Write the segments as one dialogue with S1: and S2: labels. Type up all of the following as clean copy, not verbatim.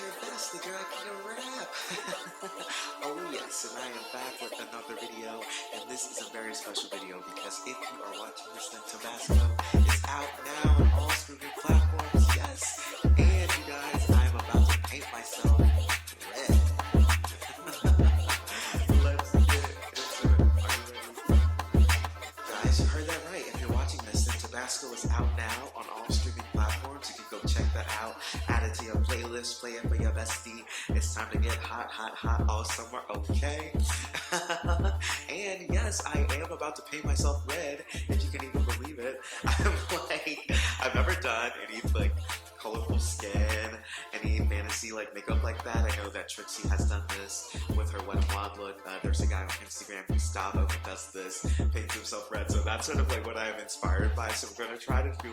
S1: NETER BES, the director of rap. Oh yes, and I am back with another video, and this is a very special video because if you are watching this, then Tabasco is out now on all streaming platforms, yes. And you guys, I am about to paint myself red. Let's get into it. Are you ready? Guys, you heard that right. If you're watching this, then Tabasco is out now on all streaming platforms. You can go check that out. Add it to your playlist, play it for your bestie. It's time to get hot, hot, hot all summer, okay? And yes, I am about to paint myself red, if you can even believe it. I've never done any colorful skin, any fantasy makeup like that. I know that Trixie has done this with her Wet n Wild look. There's a guy on Instagram, Gustavo, who does this, paints himself red. So that's sort of what I am inspired by. So we're gonna try to do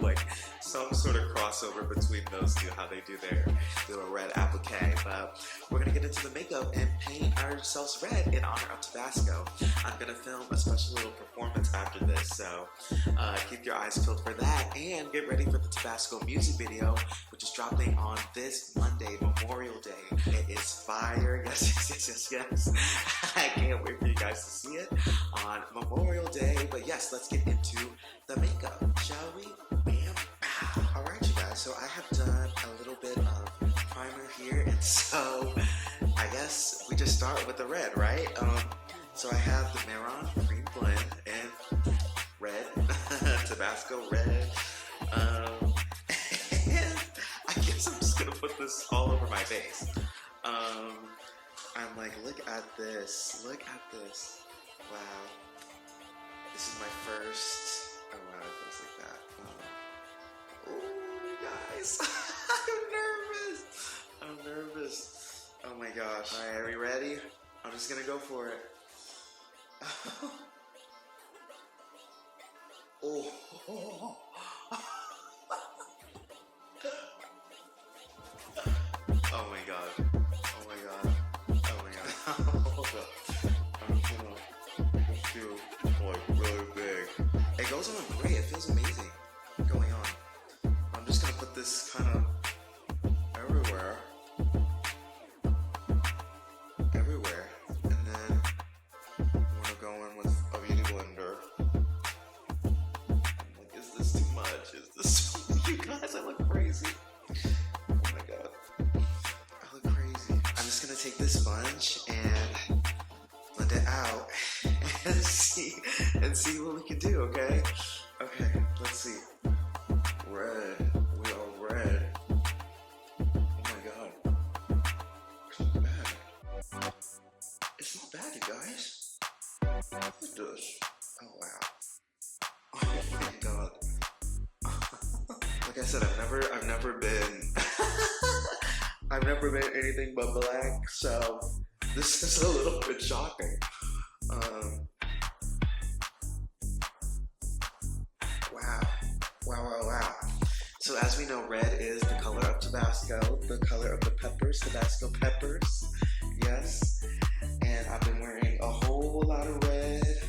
S1: some sort of crossover between those two, how they do their little red applique. But we're gonna get into the makeup and paint ourselves red in honor of Tabasco. I'm gonna film a special little performance after this, so keep your eyes peeled for that, and get ready for the Tabasco music video, which is dropping on this Monday, Memorial Day. It is fire. Yes, yes, yes, yes, yes. I can't wait for you guys to see it on Memorial Day. But yes, let's get into the makeup, shall we? Bam. Alright, you guys, so I have done a little bit of primer here, and so I guess we just start with the red, right? So I have the Maron Cream Blend and red, Tabasco red. And I guess I'm just gonna put this all over my face. I'm like, look at this. Look at this. Wow. This is my first. Oh wow, it feels like that. Oh, guys. I'm nervous. Oh my gosh. Alright, are we ready? I'm just gonna go for it. Oh. Oh my god. Oh my god. Oh my god. Hold up. I'm gonna feel really big. It goes on great. It feels amazing going on. I'm just gonna put this kind of everywhere. Everywhere. And then I'm gonna go in with a beauty blender. Is this too much? Is this too much? You guys, I look crazy. Oh my god. I look crazy. I'm just gonna take this sponge and blend it out and see what we can do, okay? Okay, let's see. Red. We are red. Oh my god. It's not bad. It's not bad, you guys. Look at this. Oh wow. Oh my god. Like I said, I've never been I've never been anything but black, so this is a little bit shocking. Wow. So as we know, red is the color of Tabasco, the color of the peppers, Tabasco peppers, yes. And I've been wearing a whole lot of red.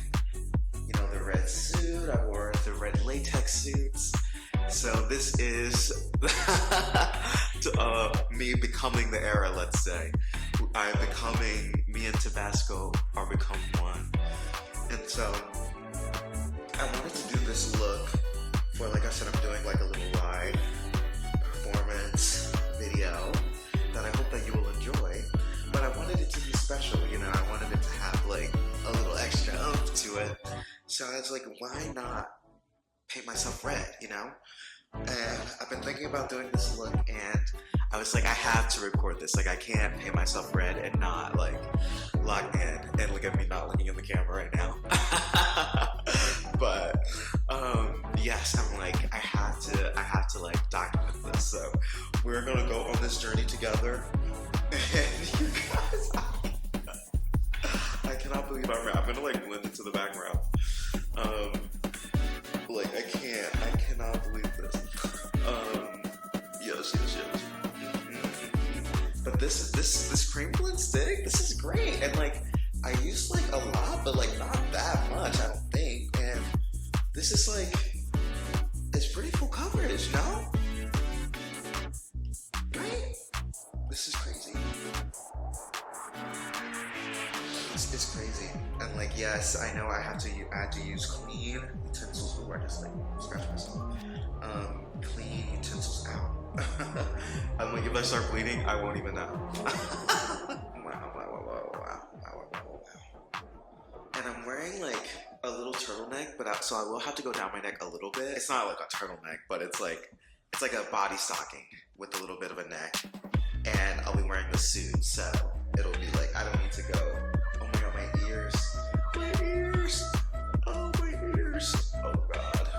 S1: You know, the red suit, I wore the red latex suits. So this is me becoming the era, let's say. Me and Tabasco are become one. And so I wanted to do this look for, like I said, I'm doing a little ride performance video that I hope that you will enjoy. But I wanted it to be special, you know, I wanted it to have a little extra oomph to it. So I was like, why not paint myself red, you know? And I've been thinking about doing this look, and I was like, I have to record this. I can't paint myself red and not lock in. And look at me not looking in the camera right now. But yes, I'm I have to document this. So we're gonna go on this journey together. And you guys, I cannot believe I'm gonna blend into the background. I cannot believe this. Yes. But this cream blend stick, this is great. And I use a lot, but not that much, I don't think. And this is it's pretty full coverage, no? Right? This is crazy. It's crazy. And like, yes, I know I had to use clean utensils. Ooh, I just like scratched myself. Clean utensils out. I'm like, if I start bleeding, I won't even know. Wow. And I'm wearing like a little turtleneck, but so I will have to go down my neck a little bit. It's not like a turtleneck, but it's like a body stocking with a little bit of a neck. And I'll be wearing the suit, so it'll be like, I don't need to go. Oh my god, my ears. My ears. Oh, my ears. Oh god.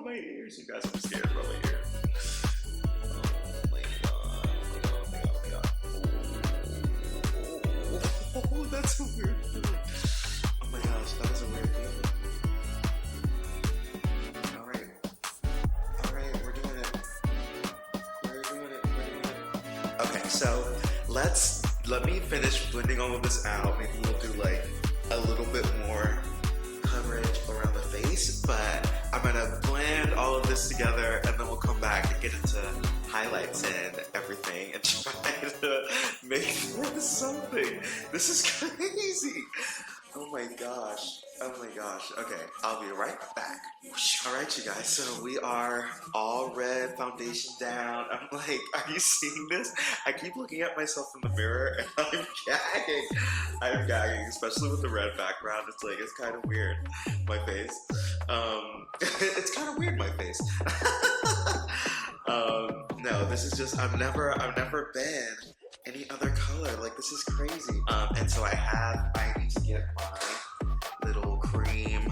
S1: My ears, you guys, I'm scared about my ears. Oh my god. Oh my god, oh my god, oh my god. Oh, that's a weird feeling. Oh my gosh, that is a weird feeling. Alright, we're doing it. Okay, so let me finish blending all of this out. Maybe we'll do like a little bit more coverage around the face, but I'm gonna blend all of this together and then we'll come back and get into highlights and everything and try to make this something. This is crazy. Oh my gosh. Okay, I'll be right back. Alright, you guys, so we are all red, foundation down. I'm like, are you seeing this? I keep looking at myself in the mirror and I'm gagging, especially with the red background. It's like, it's kind of weird, my face. It's kind of weird, my face. No, this is just, I've never been any other color. Like, this is crazy. And so I need to get my little cream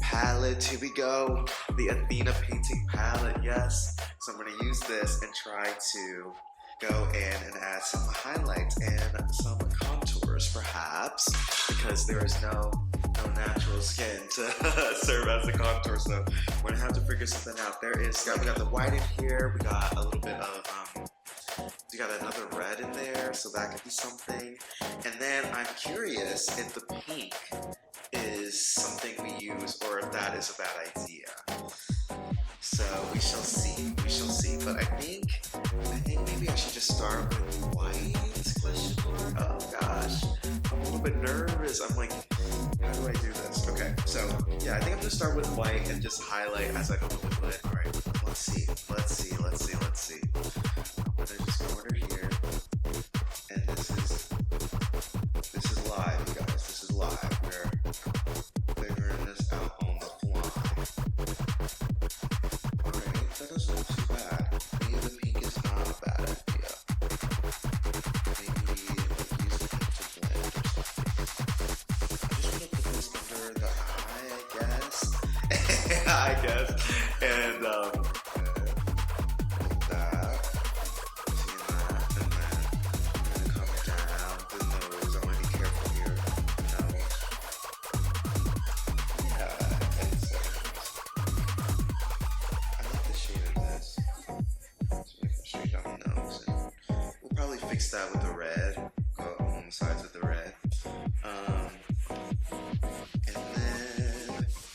S1: palette. Here we go. The Athena painting palette, yes. So I'm gonna use this and try to go in and add some highlights and some contours, perhaps, because there is no natural skin to serve as a contour. So we're gonna have to figure something out. We got the white in here. We got a little bit of we got another red in there, so that could be something. And then I'm curious if the pink is something we use or if that is a bad idea. So we shall see. But I think maybe I should just start with white? Question mark. Oh gosh, I'm a little bit nervous. I'm like, how do I do this? Okay, so yeah, I think I'm gonna start with white and just highlight as I go with it. All right, let's see. I'm gonna just go under here, and this is live, you guys. This is live. We're figuring this out on the fly. Alright, that doesn't look too bad. Maybe the pink is not a bad idea. Maybe like use the pink to blend or something. I'm just gonna put this under the eye, I guess. And fix that with the red, go on the sides with the red,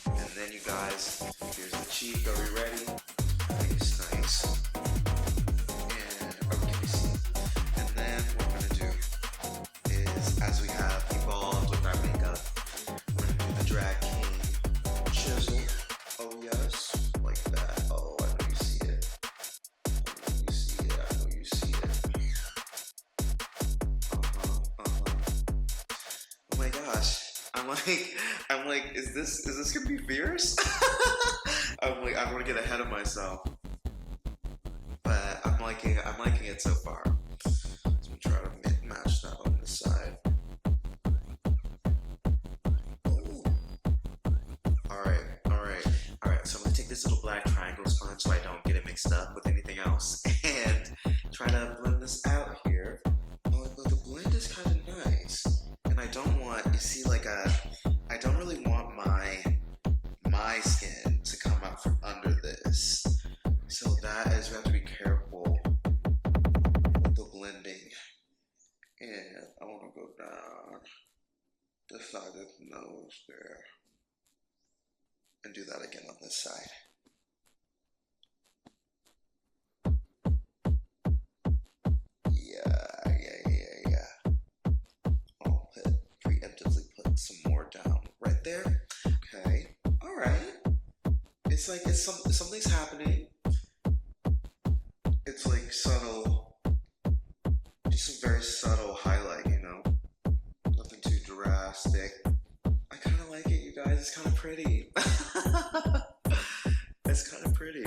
S1: and then you guys, here's the cheek. Are we ready? Nice. And can you see? And then what we're gonna do is, as we have evolved with our makeup, we're gonna do the drag king chisel. Oh yes, like that. Oh, I know you see it. I know you see it. Oh my gosh. I'm like, is this gonna be fierce? I'm like, I don't want to get ahead of myself. But I'm liking it so far. So we try to match that on this side. Ooh. Alright, so I'm gonna take this little black triangle sponge so I don't get it mixed up with anything else and try to blend this out here. Oh, but the blend is kind of nice. And I don't want, you see, like I don't really want my skin to come out from under this. So that is, we have to be careful with the blending. And I want to go down the side of the nose there. And do that again on this side. Yeah. there? Okay. All right. It's like something's happening. It's like subtle, just a very subtle highlight, you know. Nothing too drastic. I kind of like it, you guys. It's kind of pretty. It's kind of pretty.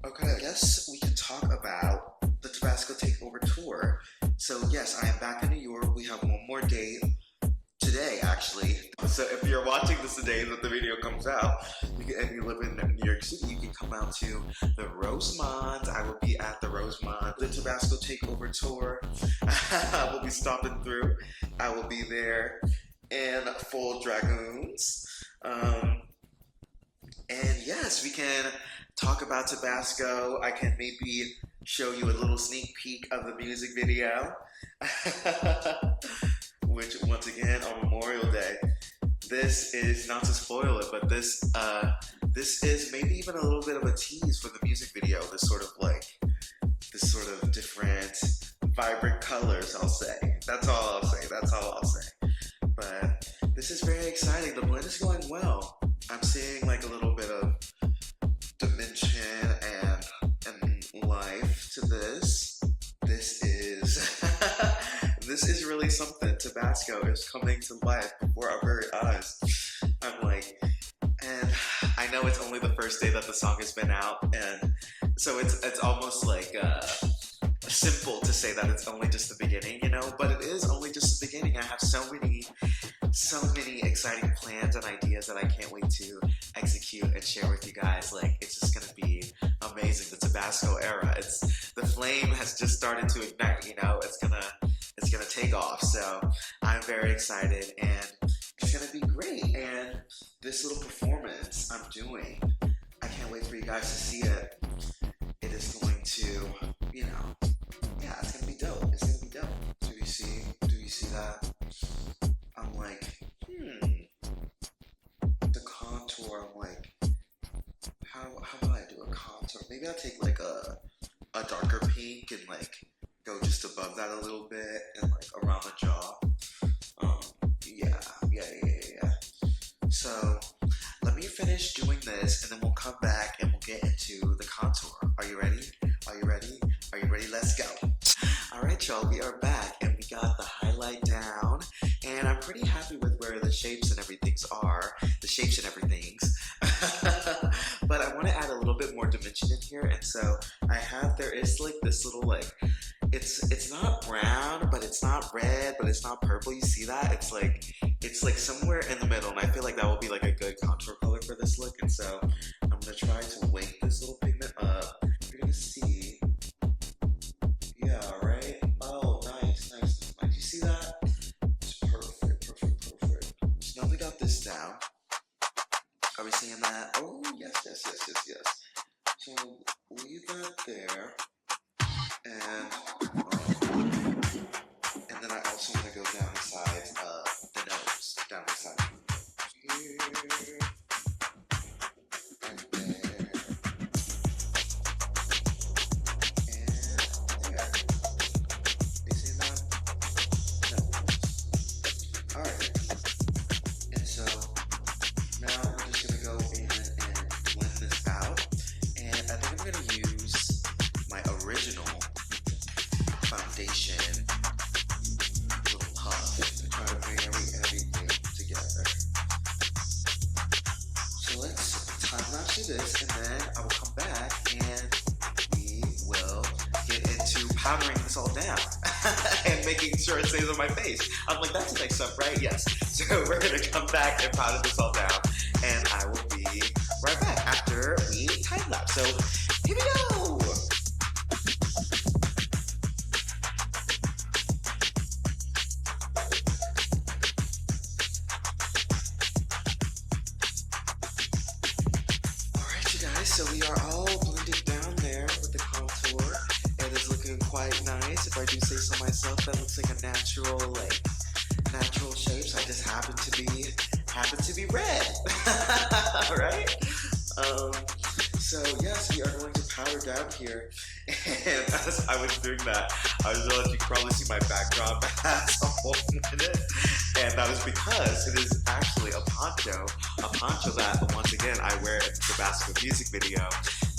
S1: Okay, I guess we can talk about the Tabasco Takeover Tour. So yes, I am back in New York. We have one more date today, actually. So if you're watching this the day that the video comes out, and you live in New York City, you can come out to the Rosemont. I will be at the Rosemont, the Tabasco Takeover Tour. I will be stopping through. I will be there in full dragoons. And yes, we can talk about Tabasco. I can maybe show you a little sneak peek of the music video. Which, once again, on Memorial Day, this is, not to spoil it, but this is maybe even a little bit of a tease for the music video. This sort of different, vibrant colors, I'll say. That's all I'll say. But this is very exciting. The blend is going well. I'm seeing like a little bit of dimension and life to this. This is really something. Tabasco is coming to life before our very eyes. I'm like, and I know it's only the first day that the song has been out, and so it's almost like simple to say that it's only just the beginning, you know, but it is only just the beginning. I have so many exciting plans and ideas that I can't wait to execute and share with you guys. Like, it's just gonna be amazing. The Tabasco era, the flame has just started to ignite, you know. It's gonna take off. So I'm very excited, and it's gonna be great. And this little performance I'm doing, I can't wait for you guys to see it. It is going to, you know, yeah, it's gonna be dope. It's gonna be dope. Do you see that? I'm like, the contour. I'm like, how do I do a contour? Maybe I'll take like a darker pink and like go just above that a little bit and like around the jaw. Yeah. So let me finish doing this, and then we'll come back and we'll get into the contour. Are you ready? Let's go. All right, y'all, we are back, and we got the highlight down, and I'm pretty happy with where the shapes and everything's are. But I want to add a little bit more dimension in here, and so there is like this little like, it's not brown, but it's not red, but it's not purple. You see that? It's like somewhere in the middle, and I feel like that will be like a good contour color for this look. And so I'm gonna try to wake this little pigment up. You're gonna see, yeah, right? Oh, nice. You see that? It's perfect. So now we got this down. Are we seeing that? Oh, yes. So we got there. And then I also want to go down the sides of the nose, down the side here, and there, and there. You see that? No. Alright. And so now we're just going to go in and blend this out. And I think I'm going to use my original foundation little puff to try to bring everything together. So let's time-lapse this, and then I will come back and we will get into powdering this all down and making sure it stays on my face. I'm like, that's the next step, right? Yes. So we're gonna come back and powder this all down, and I will be right back after we time-lapse. So here we go. So we are all blended down there with the contour. It is looking quite nice. If I do say so myself, that looks like a natural shapes. I just happen to be red. Right? So yes, we are going to powder down here. And as I was doing that, I was realizing you can probably see my backdrop has a hole in it. And that is because it is actually a poncho that, once again, I wear in the Tabasco music video.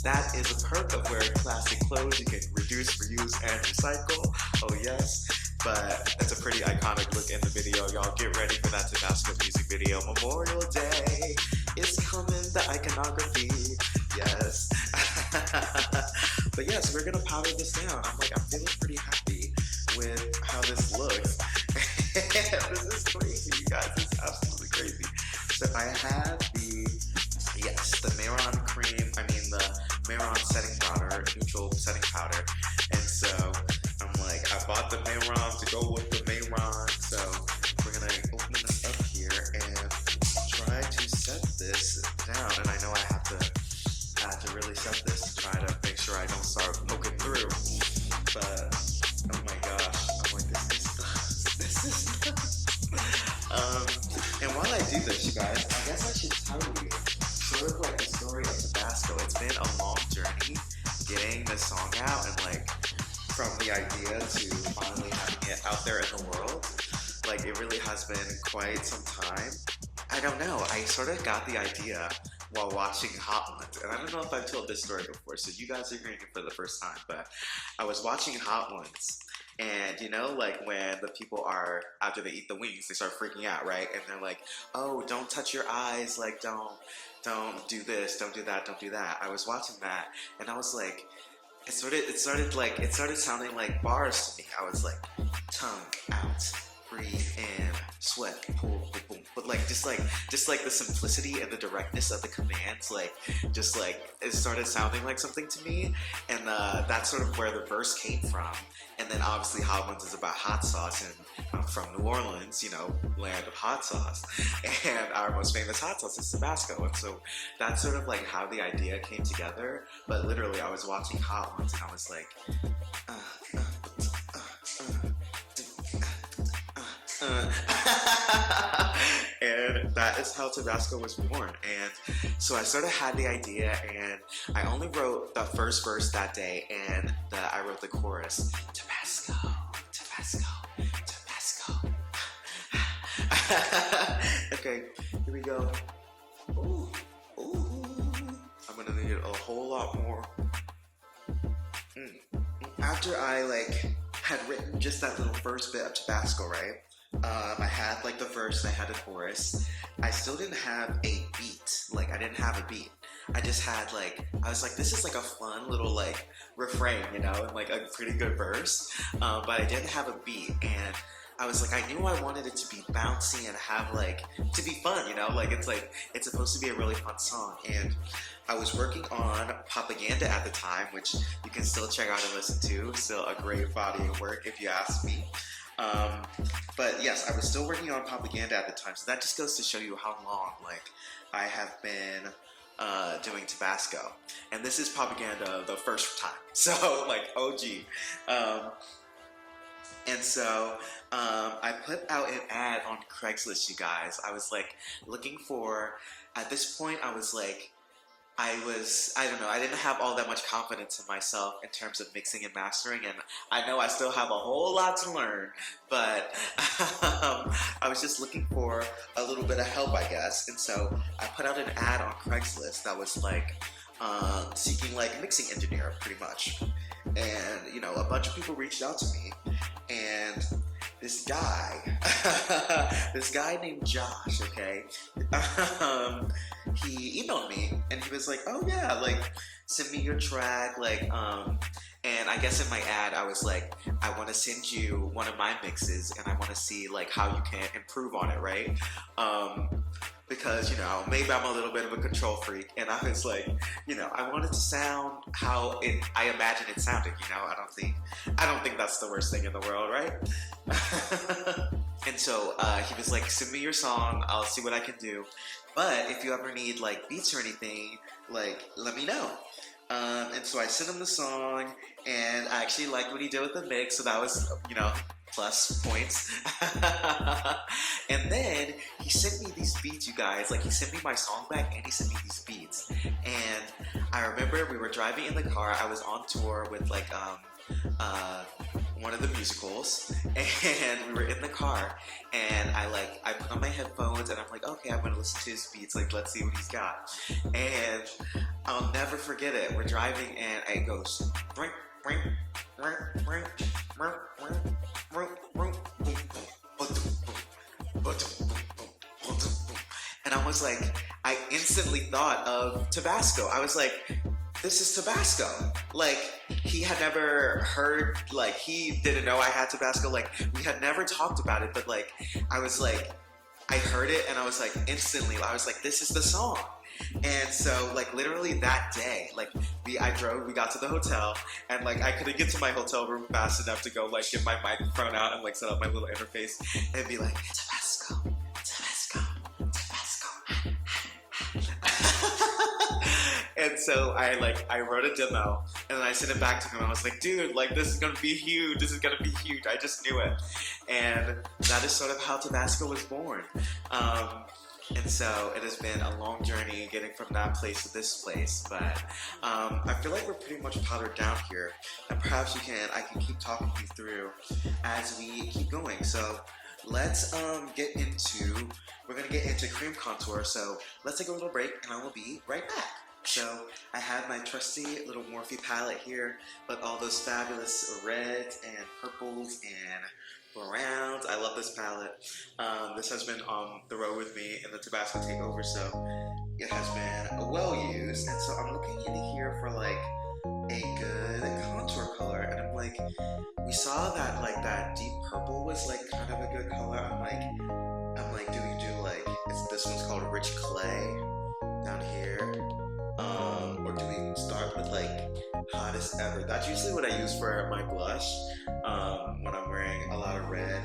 S1: That is a perk of wearing plastic clothes. You can reduce, reuse, and recycle. Oh yes, but it's a pretty iconic look in the video. Y'all get ready for that Tabasco music video. Memorial Day is coming, the iconography, yes. But yes, we're gonna powder this down. I'm feeling pretty happy with how this looks. This is crazy, you guys, this is absolutely crazy. So I have the Maron cream, the Maron setting powder, neutral setting powder. And so I'm I bought the Maron to go with the Maron. So we're gonna open this up here and try to set this down. And I know I have to really set this to try to make sure I don't start poking through. But oh my gosh, this is and while I do this, you guys, I guess I should tell you sort of the story of Tabasco. It's been a long journey getting this song out, and from the idea to finally having it out there in the world, it really has been quite some time. I don't know, I sort of got the idea while watching Hot Ones, and I don't know if I've told this story before, so you guys are hearing it for the first time, but I was watching Hot Ones, and when the people are, after they eat the wings, they start freaking out, right? And they're oh, don't touch your eyes, don't do this, don't do that, don't do that. I was watching that, and I was it started sounding like bars to me. I was tongue out, breathe in, sweat, pull, boom, boom. But just the simplicity and the directness of the commands, it started sounding like something to me. And that's sort of where the verse came from. And then obviously Hot Ones is about hot sauce, and I'm from New Orleans, land of hot sauce. And our most famous hot sauce is Tabasco. And so that's sort of how the idea came together. But literally I was watching Hot Ones and I was and that is how Tabasco was born. And so I sort of had the idea, and I only wrote the first verse that day, and I wrote the chorus. Tabasco, Tabasco, Tabasco. Okay, here we go. Ooh, ooh. I'm gonna need a whole lot more. After I had written just that little first bit of Tabasco, right? I had the verse, I had a chorus. I still didn't have a beat. I didn't have a beat. I just had I was this is a fun little refrain, and a pretty good verse. But I didn't have a beat, and I was I knew I wanted it to be bouncy and have to be fun, it's supposed to be a really fun song. And I was working on Propaganda at the time, which you can still check out and listen to. Still a great body of work if you ask me. But yes, I was still working on Propaganda at the time, so that just goes to show you how long I have been doing Tabasco. And this is Propaganda the first time, so OG. And so I put out an ad on Craigslist, you guys. I was looking for, at this point I was I don't know, I didn't have all that much confidence in myself in terms of mixing and mastering, and I know I still have a whole lot to learn, but I was just looking for a little bit of help, I guess. And so I put out an ad on Craigslist that was seeking mixing engineer, pretty much. And a bunch of people reached out to me, and this guy named Josh, okay, he emailed me, and he was oh yeah, send me your track, and I guess in my ad, I was I want to send you one of my mixes, and I want to see how you can improve on it, right? Because, maybe I'm a little bit of a control freak, and I was I want it to sound how I imagine it sounded, I don't think that's the worst thing in the world, right? And so he was send me your song, I'll see what I can do, but if you ever need beats or anything, let me know. And so I sent him the song, and I actually liked what he did with the mix, so that was, plus points. And then he sent me these beats, you guys. He sent me my song back, and he sent me these beats. And I remember we were driving in the car. I was on tour with one of the musicals, and we were in the car, and I put on my headphones, and I'm like, okay, I'm gonna listen to his beats, like, let's see what he's got. And I'll never forget it. We're driving, and it goes ring, ring, ring, ring, ring, ring, ring, and I was like, I instantly thought of Tabasco. I was like, this is Tabasco. Like, he had never heard, like, he didn't know I had Tabasco. Like, we had never talked about it, but like, I was like, I heard it and I was like, instantly, I was like, this is the song. And so, like, literally that day, like, we got to the hotel, and like, I couldn't get to my hotel room fast enough to go, like, get my microphone out and like set up my little interface and be like, Tabasco, Tabasco, Tabasco. And so I wrote a demo, and then I sent it back to him. I was like, dude, like, this is gonna be huge. This is gonna be huge. I just knew it. And that is sort of how Tabasco was born. And so it has been a long journey getting from that place to this place, but I feel like we're pretty much powdered down here, and perhaps I can keep talking you through as we keep going. So let's we're gonna get into cream contour, so let's take a little break and I will be right back. So I have my trusty little Morphe palette here with all those fabulous reds and purples and browns. I love this palette. This has been on the road with me in the Tabasco takeover, so it has been well used. And so I'm looking in here for like a good contour color, and I'm like, we saw that like that deep purple was like kind of a good color. I'm like, do we do like, this one's called Rich Clay down here, or do we start with like Hottest Ever? That's usually what I use for my blush when I'm wearing a lot of red.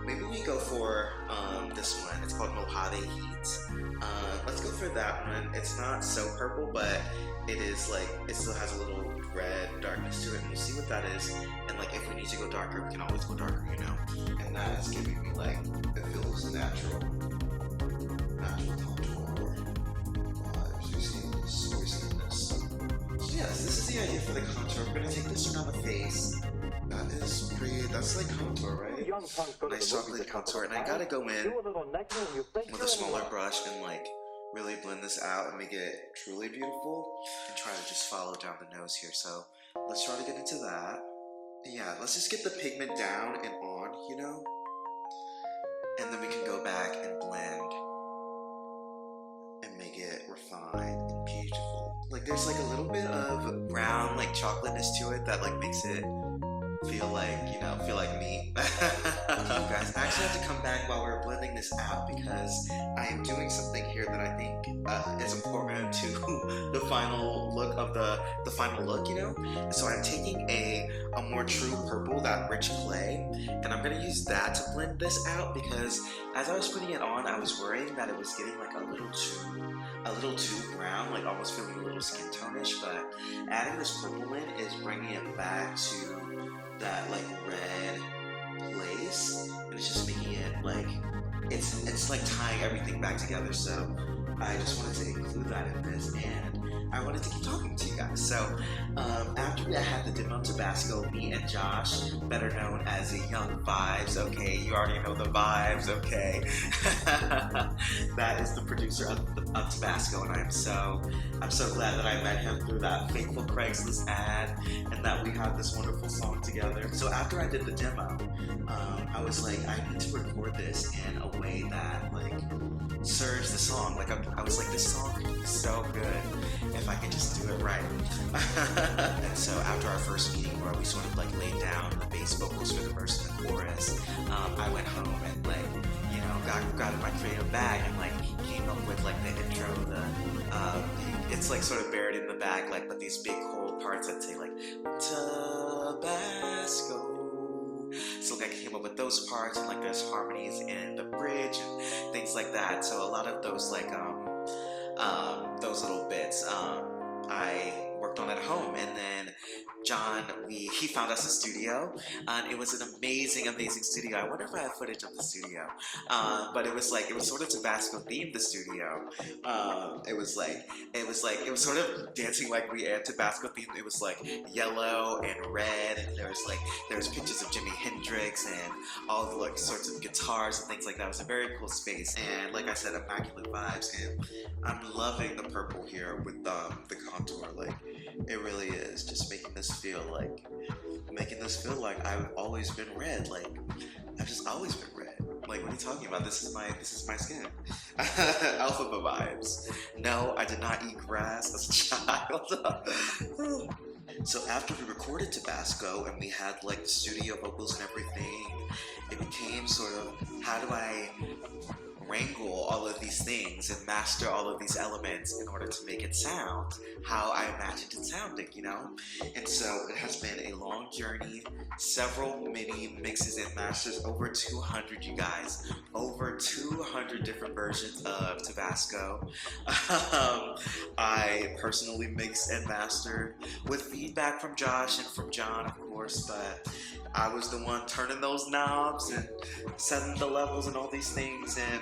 S1: Maybe we go for this one. It's called Mojave Heat. Let's go for that one. It's not so purple, but it is like, it still has a little red darkness to it, and we'll see what that is. And like, if we need to go darker, we can always go darker, you know? And that is giving me like, it feels natural contour vibes. We've seen this. So yes, this is the idea for the contour. We're gonna take this around the face. That's like contour, right? Nice chocolate contour. And I gotta go in with a smaller brush and like really blend this out and make it truly beautiful, and try to just follow down the nose here. So let's try to get into that. Yeah, let's just get the pigment down and on, you know? And then we can go back and blend and make it refined and beautiful. Like, there's like a little bit of brown, like chocolateness to it that like makes it feel like me. Guys, I actually have to come back while we're blending this out, because I am doing something here that I think is important to the final look of the final look, you know? And so I'm taking a more true purple, that Rich Clay, and I'm gonna use that to blend this out, because as I was putting it on, I was worrying that it was getting like a little too brown, like almost feeling a little skin tonish, but adding this purple in is bringing it back to that like red place, and it's just making it like, it's like tying everything back together. So I just wanted to include that in this, and I wanted to keep talking to you guys. So after I had the demo Tabasco, me and Josh, better known as the Young Vibes, okay, you already know the vibes, okay. That is the producer of Tabasco, and I'm so glad that I met him through that faithful Craigslist ad, and that we have this wonderful song together. So after I did the demo, I was like, I need to record this in a way that like serves the song. Like I was like, this song is so good if I could just do it right. And so after our first meeting, where we sort of like laid down the bass vocals for the verse and the chorus, I went home and like, you know, got in my creative bag and like came up with like the intro, it's like sort of buried in the back, like, but these big choral parts that say like Tabasco. So like I came up with those parts, and like there's harmonies in the bridge and things like that. So a lot of those like those little bits I worked on at home, and then John, he found us a studio, and it was an amazing, amazing studio. I wonder if I have footage of the studio, but it was sort of Tabasco themed. The studio, it was sort of dancing like we had Tabasco themed. It was like yellow and red, and there was pictures of Jimi Hendrix and all the like sorts of guitars and things like that. It was a very cool space, and like I said, immaculate vibes. And I'm loving the purple here with the contour. Like, it really is just making this feel like I've always been red. Like, I've just always been red. Like, what are you talking about? This is my skin. Alphabet vibes. No, I did not eat grass as a child. So after we recorded Tabasco and we had like the studio vocals and everything, it became sort of, how do I wrangle all of these things and master all of these elements in order to make it sound how I imagined it sounding, you know? And so it has been a long journey, several mini mixes and masters, over 200, you guys, over 200 different versions of Tabasco. I personally mixed and mastered with feedback from Josh and from John, of course, but I was the one turning those knobs and setting the levels and all these things. And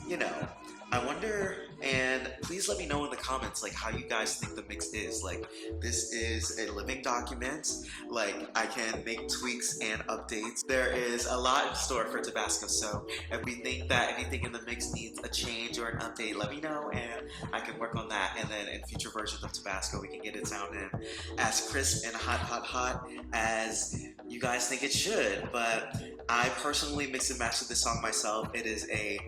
S1: you know, I wonder, and please let me know in the comments like how you guys think the mix is. Like, this is a living document. Like, I can make tweaks and updates. There is a lot in store for Tabasco, so if we think that anything in the mix needs a change or an update, let me know and I can work on that. And then in future versions of Tabasco, we can get it sounding as crisp and hot as you guys think it should. But I personally mix and mastered this song myself. It is a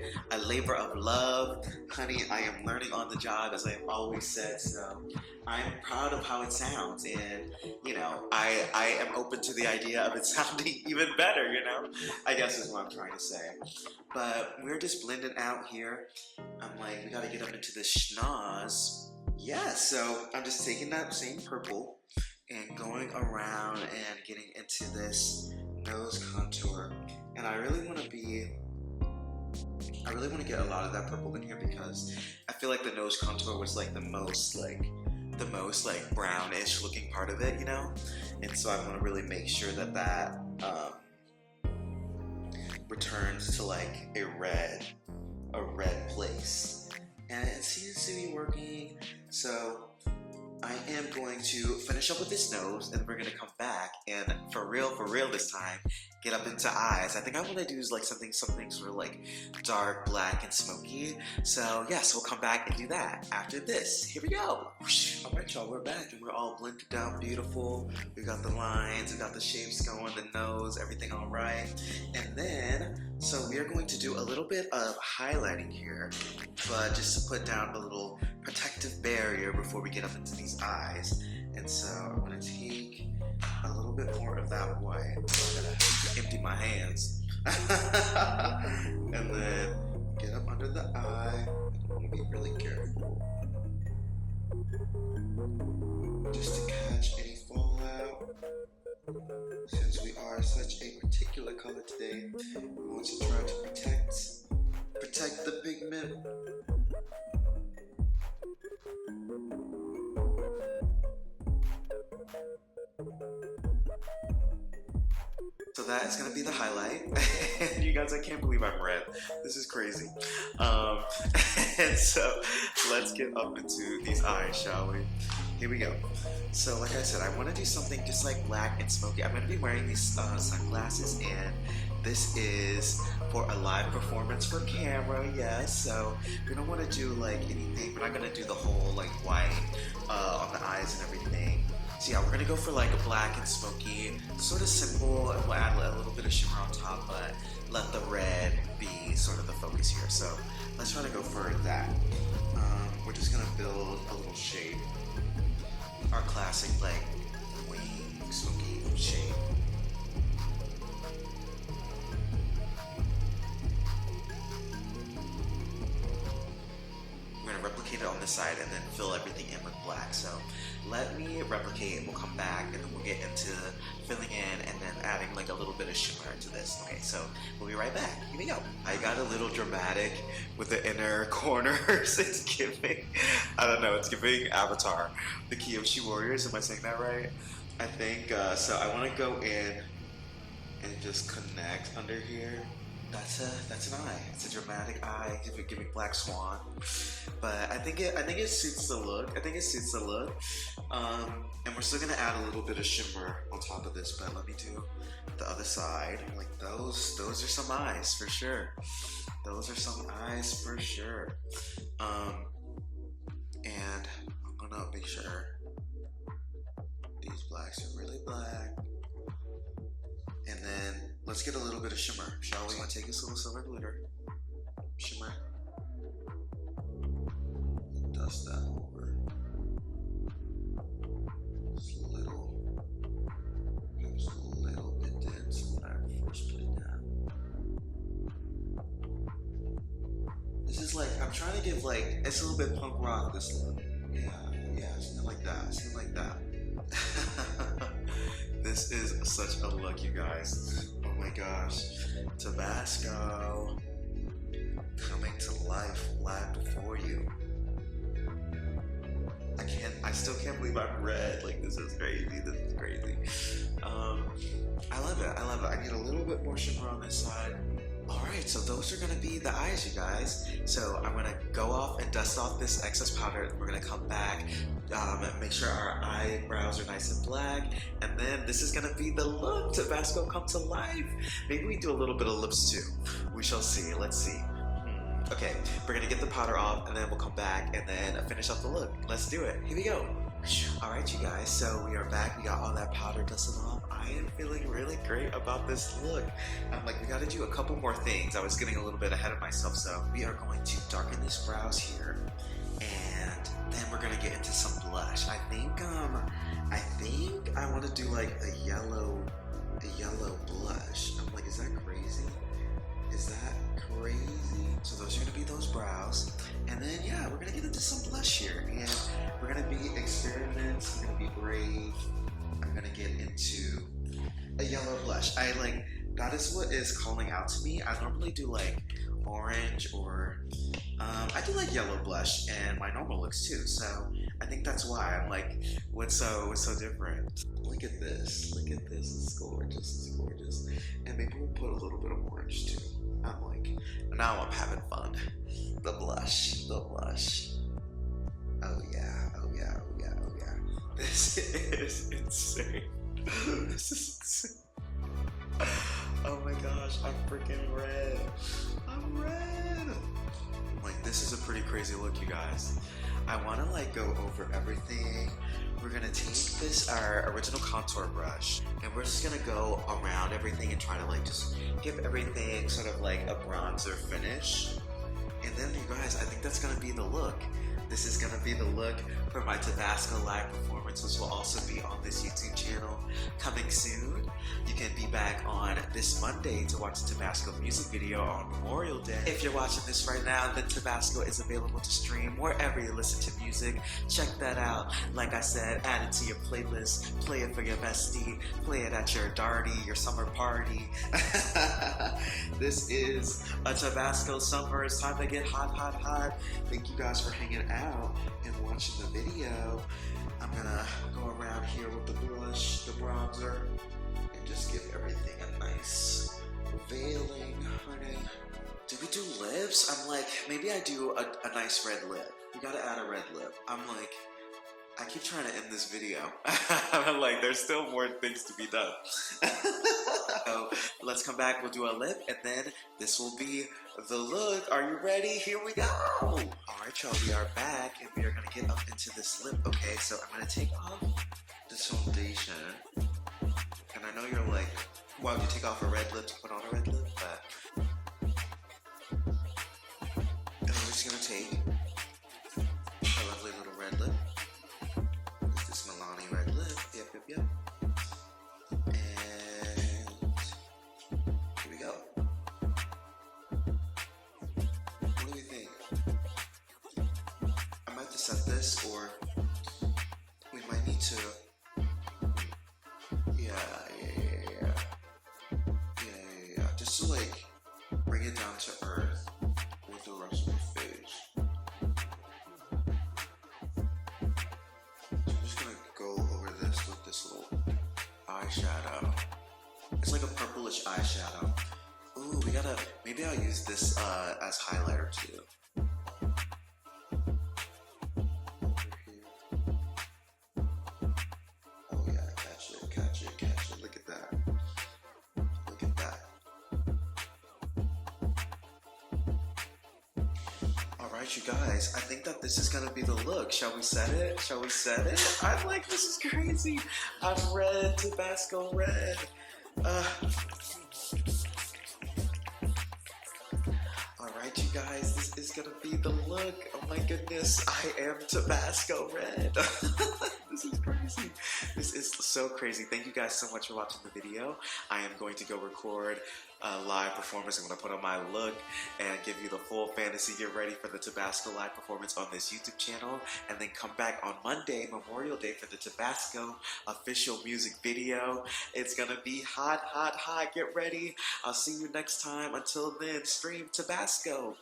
S1: labor of love. Honey, I am learning on the job, as I've always said, so I'm proud of how it sounds. And, you know, I am open to the idea of it sounding even better, you know? I guess is what I'm trying to say. But we're just blending out here. I'm like, we gotta get up into this schnoz. Yeah, so I'm just taking that same purple and going around and getting into this nose contour. And I really want to get a lot of that purple in here because I feel like the nose contour was like the most brownish looking part of it, you know? And so I want to really make sure that returns to like a red place. And it seems to be working. So I am going to finish up with this nose, and we're going to come back and for real this time, get up into eyes. I think I want to do is like something sort of like dark, black, and smoky. So yes, we'll come back and do that after this. Here we go. All right, y'all, we're back and we're all blended down beautiful. We got the lines, we got the shapes going, the nose, everything all right. And then, so we are going to do a little bit of highlighting here, but just to put down a little protective barrier before we get up into these eyes. And so I'm going to take a little bit more of that white. I'm going to empty my hands. And then get up under the eye. I'm going to be really careful just to catch any fallout. Since we are such a particular color today, we want to try to protect the pigment. So that is going to be the highlight. And you guys, I can't believe I'm red. This is crazy. And so let's get up into these eyes, shall we? Here we go. So like I said, I want to do something just like black and smoky. I'm going to be wearing these sunglasses, and this is for a live performance for camera, yes. So we don't want to do like anything. We're not going to do the whole like white on the eyes and everything. So yeah, we're gonna go for like a black and smoky, sort of simple, and we'll add a little bit of shimmer on top, but let the red be sort of the focus here. So let's try to go for that. We're just gonna build a little shape, our classic like wing smoky shape. We're gonna replicate it on this side and then fill everything in with black. So let me replicate and we'll come back and then we'll get into filling in and then adding like a little bit of shimmer to this. Okay, so we'll be right back. Here we go. I got a little dramatic with the inner corners. It's giving, I don't know, it's giving Avatar, the Kyoshi Warriors. Am I saying that right? I think, so I want to go in and just connect under here. That's an eye. It's a dramatic eye. Give me Black Swan. But I think it suits the look. I think it suits the look. And we're still gonna add a little bit of shimmer on top of this. But let me do the other side. Like those are some eyes for sure. Those are some eyes for sure. And I'm gonna make sure these blacks are really black. And then let's get a little bit of shimmer, shall we? So I take this little silver glitter, shimmer, and dust that over. Just a little bit dense when I first put it down. This is like, I'm trying to give like, it's a little bit punk rock, this look. Yeah, something like that. This is such a look, you guys. Oh my gosh. Tabasco coming to life before you. I still can't believe I'm red. Like, this is crazy. I love it. I need a little bit more shimmer on this side. Alright, so those are going to be the eyes, you guys. So I'm going to go off and dust off this excess powder. We're going to come back, make sure our eyebrows are nice and black. And then this is going to be the look. Tabasco come to life. Maybe we do a little bit of lips too. We shall see. Let's see. Okay, we're going to get the powder off and then we'll come back and then finish up the look. Let's do it. Here we go. Alright, you guys, so we are back. We got all that powder dusted off. I am feeling really great about this look. I'm like, we gotta do a couple more things. I was getting a little bit ahead of myself, so we are going to darken these brows here, and then we're gonna get into some blush. I think I want to do like a yellow blush. I'm like, is that crazy? So those are gonna be those brows, and then yeah, we're gonna get into some blush here, and we're gonna be experiments. We're gonna be brave. I'm gonna get into a yellow blush. That is what is calling out to me. I normally do like orange or I do like yellow blush and my normal looks too. So I think that's why I'm like, what's so different? Look at this. It's gorgeous. And maybe we'll put a little bit of orange too. I'm like, now I'm having fun. The blush. Oh yeah. This is insane. Oh my gosh, I'm freaking red. I'm like, this is a pretty crazy look, you guys. I want to like go over everything. We're gonna take our original contour brush, and we're just gonna go around everything and try to like just give everything sort of like a bronzer finish. And then you guys, I think that's gonna be the look. This is gonna be the look for my Tabasco live performance, which will also be on this YouTube channel coming soon. You can be back on this Monday to watch the Tabasco music video on Memorial Day. If you're watching this right now, then Tabasco is available to stream wherever you listen to music. Check that out. Like I said, add it to your playlist, play it for your bestie, play it at your darty, your summer party. This is a Tabasco summer. It's time to get hot. Thank you guys for hanging out and watching the video. I'm gonna go around here with the blush, the bronzer, and just give everything a nice veiling, honey. Did we do lips? I'm like, maybe I do a nice red lip. We gotta add a red lip. I'm like, I keep trying to end this video. I'm like, there's still more things to be done. So let's come back, we'll do a lip, and then this will be the look. Are you ready? Here we go. Alright, y'all, we are back, and we are gonna get up into this lip. Okay, so I'm gonna take off this foundation. And I know you're like, wow, you take off a red lip to put on a red lip, but and I'm just gonna take a lovely little red lip. It's this Milani red lip. Yep. And here we go. What do we think? I might have to set this, or we might need to. Yeah. Just to like bring it down to earth with the rest of my face. So I'm just gonna go over this with this little It's like a purplish eyeshadow. Ooh, we gotta, maybe I'll use this as highlighter too. Over here. Oh yeah, catch it, catch it, catch it. Look at that. Look at that. Alright, you guys, I think that this is gonna be the look. Shall we set it? Shall we set it? I'm like, this is crazy. I'm red, Tabasco red. Alright, you guys, this is gonna be the look. Oh my goodness, I am Tabasco red. This is crazy. This is so crazy. Thank you guys so much for watching the video. I am going to go record a live performance. I'm going to put on my look and give you the full fantasy. Get ready for the Tabasco live performance on this YouTube channel, and then come back on Monday, Memorial Day, for the Tabasco official music video. It's going to be hot, hot, hot. Get ready. I'll see you next time. Until then, stream Tabasco.